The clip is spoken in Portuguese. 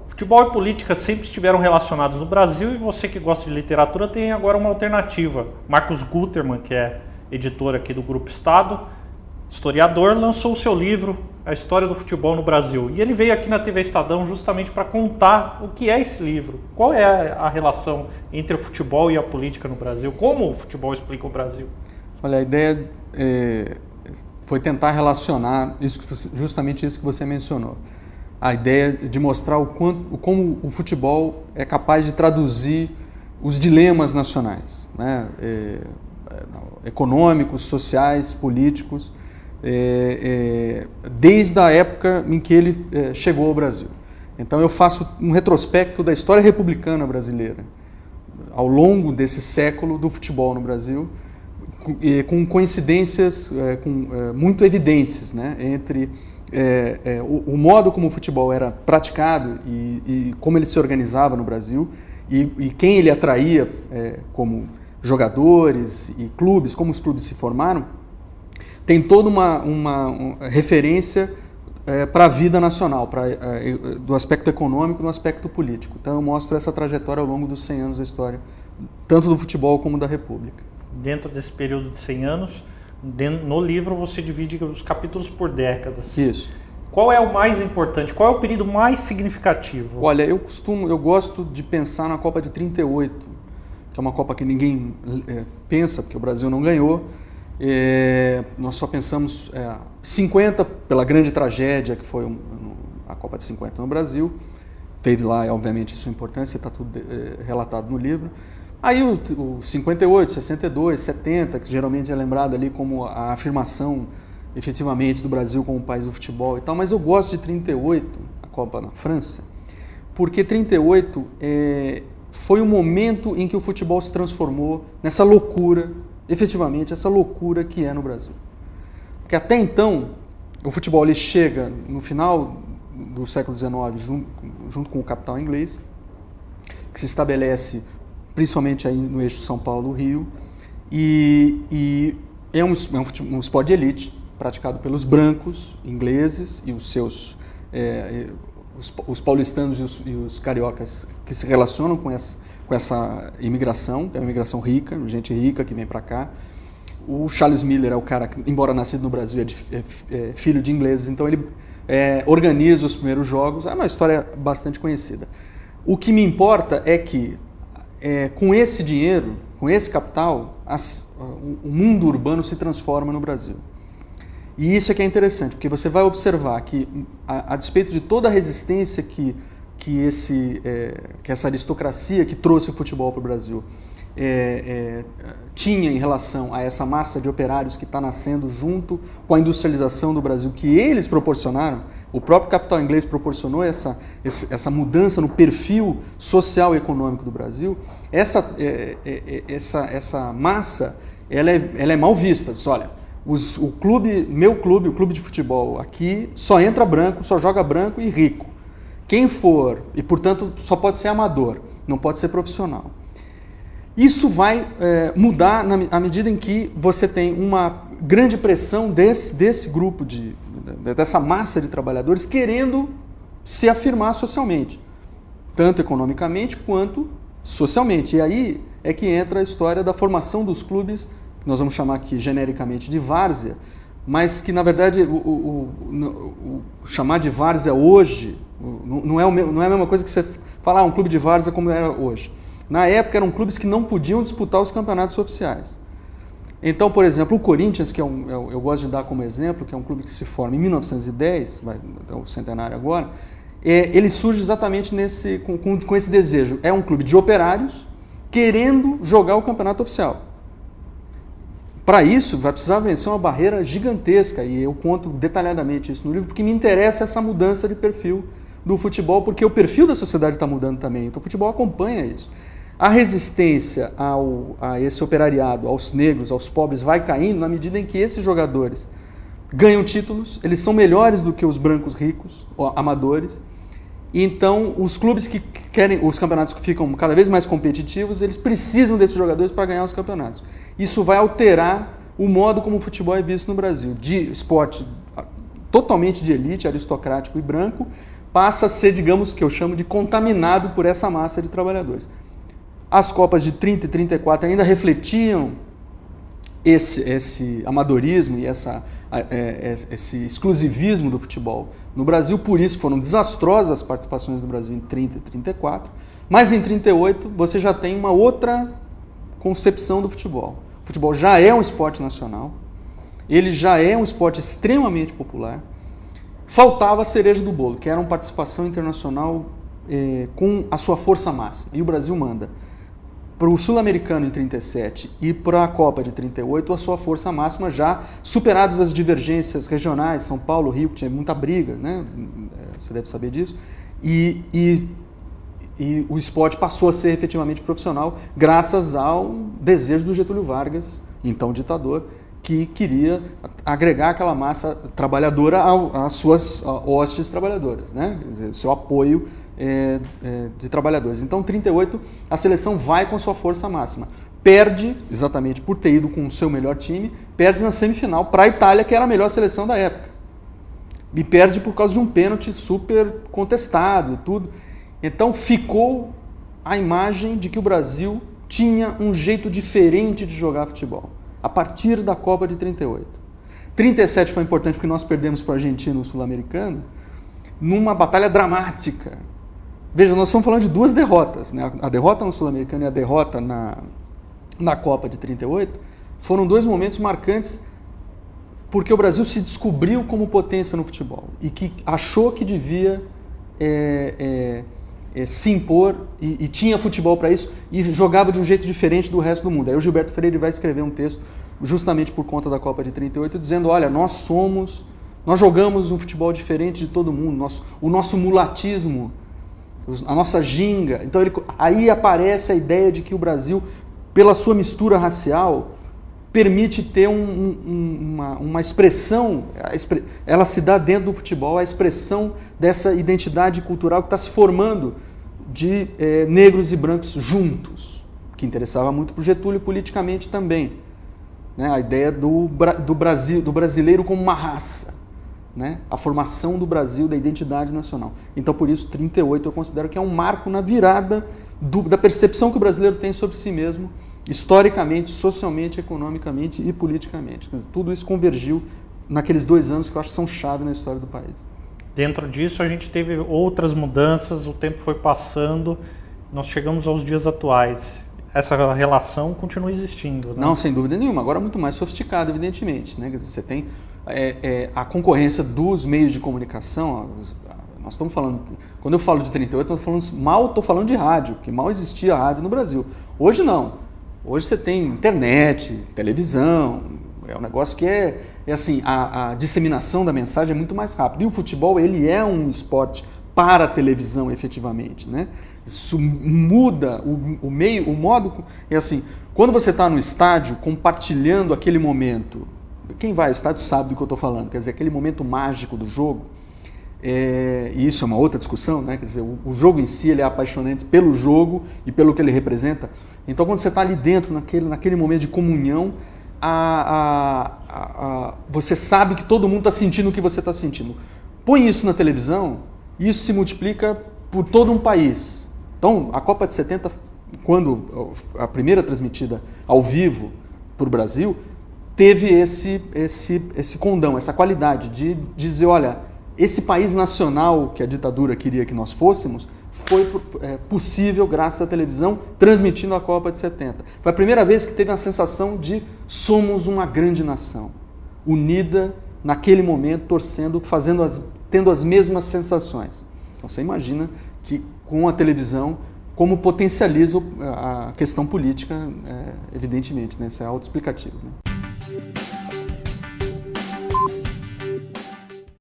Futebol e política sempre estiveram relacionados no Brasil e você que gosta de literatura tem agora uma alternativa. Marcos Gutermann, que é editor aqui do Grupo Estado, historiador, lançou o seu livro A História do Futebol no Brasil. E ele veio aqui na TV Estadão justamente para contar o que é esse livro. Qual é a relação entre o futebol e a política no Brasil? Como o futebol explica o Brasil? Olha, a ideia foi tentar relacionar justamente isso que você mencionou. A ideia de mostrar como o futebol é capaz de traduzir os dilemas nacionais, né? Econômicos, sociais, políticos, desde a época em que ele chegou ao Brasil. Então eu faço um retrospecto da história republicana brasileira, ao longo desse século do futebol no Brasil, com coincidências muito evidentes, né, entre o modo como o futebol era praticado e como ele se organizava no Brasil e quem ele atraía como jogadores e clubes, como os clubes se formaram, tem toda uma referência para a vida nacional, do aspecto econômico e do aspecto político. Então eu mostro essa trajetória ao longo dos 100 anos da história, tanto do futebol como da República. Dentro desse período de 100 anos, no livro você divide os capítulos por décadas. Isso. Qual é o mais importante? Qual é o período mais significativo? Olha, eu gosto de pensar na Copa de 38, que é uma Copa que ninguém pensa, porque o Brasil não ganhou. Nós só pensamos 50 pela grande tragédia que foi a Copa de 50 no Brasil. Teve lá, obviamente, sua importância, está tudo relatado no livro. Aí o 58, 62, 70, que geralmente é lembrado ali como a afirmação efetivamente do Brasil como país do futebol e tal, mas eu gosto de 38, a Copa na França, porque 38 foi o momento em que o futebol se transformou nessa loucura, efetivamente, essa loucura que é no Brasil. Porque até então, o futebol ele chega no final do século XIX, junto com o capital inglês, que se estabelece principalmente aí no eixo São Paulo-Rio, e é um esporte de elite, praticado pelos brancos ingleses e os seus os paulistanos e os cariocas que se relacionam com essa imigração, é uma imigração rica, gente rica que vem para cá. O Charles Miller é o cara que, embora nascido no Brasil, é filho de ingleses, então ele organiza os primeiros jogos, é uma história bastante conhecida. O que me importa é que com esse dinheiro, com esse capital, o mundo urbano se transforma no Brasil. E isso é que é interessante, porque você vai observar que, a despeito de toda a resistência que essa aristocracia que trouxe o futebol para o Brasil tinha em relação a essa massa de operários que está nascendo junto com a industrialização do Brasil, que eles proporcionaram, o próprio capital inglês proporcionou essa mudança no perfil social e econômico do Brasil, essa massa ela é mal vista. Diz, olha, meu clube, o clube de futebol aqui, só entra branco, só joga branco e rico. Quem for, e portanto só pode ser amador, não pode ser profissional. Isso vai mudar à medida em que você tem uma grande pressão desse grupo, dessa massa de trabalhadores querendo se afirmar socialmente, tanto economicamente quanto socialmente. E aí é que entra a história da formação dos clubes, que nós vamos chamar aqui genericamente de várzea, mas que na verdade chamar de várzea hoje não é a mesma coisa que você falar um clube de várzea como era hoje. Na época eram clubes que não podiam disputar os campeonatos oficiais. Então, por exemplo, o Corinthians, que eu gosto de dar como exemplo, que é um clube que se forma em 1910, é o centenário agora, ele surge exatamente com esse desejo. É um clube de operários querendo jogar o campeonato oficial. Para isso, vai precisar vencer uma barreira gigantesca, e eu conto detalhadamente isso no livro, porque me interessa essa mudança de perfil do futebol, porque o perfil da sociedade está mudando também, então o futebol acompanha isso. A resistência a esse operariado, aos negros, aos pobres, vai caindo na medida em que esses jogadores ganham títulos, eles são melhores do que os brancos ricos, amadores, e então os clubes que querem, os campeonatos que ficam cada vez mais competitivos, eles precisam desses jogadores para ganhar os campeonatos. Isso vai alterar o modo como o futebol é visto no Brasil, de esporte totalmente de elite, aristocrático e branco, passa a ser, digamos, que eu chamo de contaminado por essa massa de trabalhadores. As Copas de 30 e 34 ainda refletiam esse amadorismo e esse exclusivismo do futebol no Brasil, por isso foram desastrosas as participações do Brasil em 30 e 34, mas em 38 você já tem uma outra concepção do futebol. O futebol já é um esporte nacional, ele já é um esporte extremamente popular, faltava a cereja do bolo, que era uma participação internacional com a sua força máxima, e o Brasil manda para o Sul-Americano em 37 e para a Copa de 38 a sua força máxima, já superadas as divergências regionais, São Paulo, Rio, que tinha muita briga, né? Você deve saber disso, e o esporte passou a ser efetivamente profissional graças ao desejo do Getúlio Vargas, então ditador, que queria agregar aquela massa trabalhadora às suas hostes trabalhadoras, né? Quer dizer, o seu apoio de trabalhadores. Então, em 38, a seleção vai com sua força máxima. Perde, exatamente por ter ido com o seu melhor time, perde na semifinal para a Itália, que era a melhor seleção da época. E perde por causa de um pênalti super contestado e tudo. Então, ficou a imagem de que o Brasil tinha um jeito diferente de jogar futebol, a partir da Copa de 38. 37 foi importante porque nós perdemos para o argentino o sul-americano numa batalha dramática. Veja, nós estamos falando de duas derrotas, né? A derrota no Sul-Americano e a derrota na Copa de 38 foram dois momentos marcantes porque o Brasil se descobriu como potência no futebol e que achou que devia se impor e tinha futebol para isso e jogava de um jeito diferente do resto do mundo. Aí o Gilberto Freire vai escrever um texto justamente por conta da Copa de 38 dizendo, olha, nós jogamos um futebol diferente de todo mundo, o nosso mulatismo, a nossa ginga. Então aí aparece a ideia de que o Brasil, pela sua mistura racial, permite ter uma expressão, ela se dá dentro do futebol, a expressão dessa identidade cultural que está se formando de negros e brancos juntos, que interessava muito para o Getúlio politicamente também. Né? A ideia do brasileiro como uma raça. Né? A formação do Brasil, da identidade nacional. Então, por isso, 38 eu considero que é um marco na virada da percepção que o brasileiro tem sobre si mesmo, historicamente, socialmente, economicamente e politicamente. Quer dizer, tudo isso convergiu naqueles 2 anos que eu acho que são chave na história do país. Dentro disso, a gente teve outras mudanças, o tempo foi passando, nós chegamos aos dias atuais. Essa relação continua existindo, né? Não, sem dúvida nenhuma. Agora muito mais sofisticado, evidentemente. Né? Quer dizer, você tem a concorrência dos meios de comunicação. Nós estamos falando, quando eu falo de 38, estou falando de rádio, que mal existia rádio no Brasil. Hoje não. Hoje você tem internet, televisão, é um negócio que assim, a disseminação da mensagem é muito mais rápida. E o futebol, ele é um esporte para a televisão, efetivamente, né? Isso muda o meio, o modo. É assim, quando você está no estádio compartilhando aquele momento, quem vai ao estádio sabe do que eu estou falando, quer dizer, aquele momento mágico do jogo, e isso é uma outra discussão, né? Quer dizer, o jogo em si ele é apaixonante pelo jogo e pelo que ele representa. Então, quando você está ali dentro, naquele momento de comunhão, você sabe que todo mundo está sentindo o que você está sentindo. Põe isso na televisão, isso se multiplica por todo um país. Então, a Copa de 70, quando a primeira transmitida ao vivo para o Brasil, teve esse condão, essa qualidade de dizer, olha, esse país nacional que a ditadura queria que nós fôssemos, foi possível graças à televisão transmitindo a Copa de 70. Foi a primeira vez que teve a sensação de somos uma grande nação, unida naquele momento, torcendo, tendo as mesmas sensações. Então você imagina que com a televisão, como potencializa a questão política, evidentemente, né? Isso é autoexplicativo, né?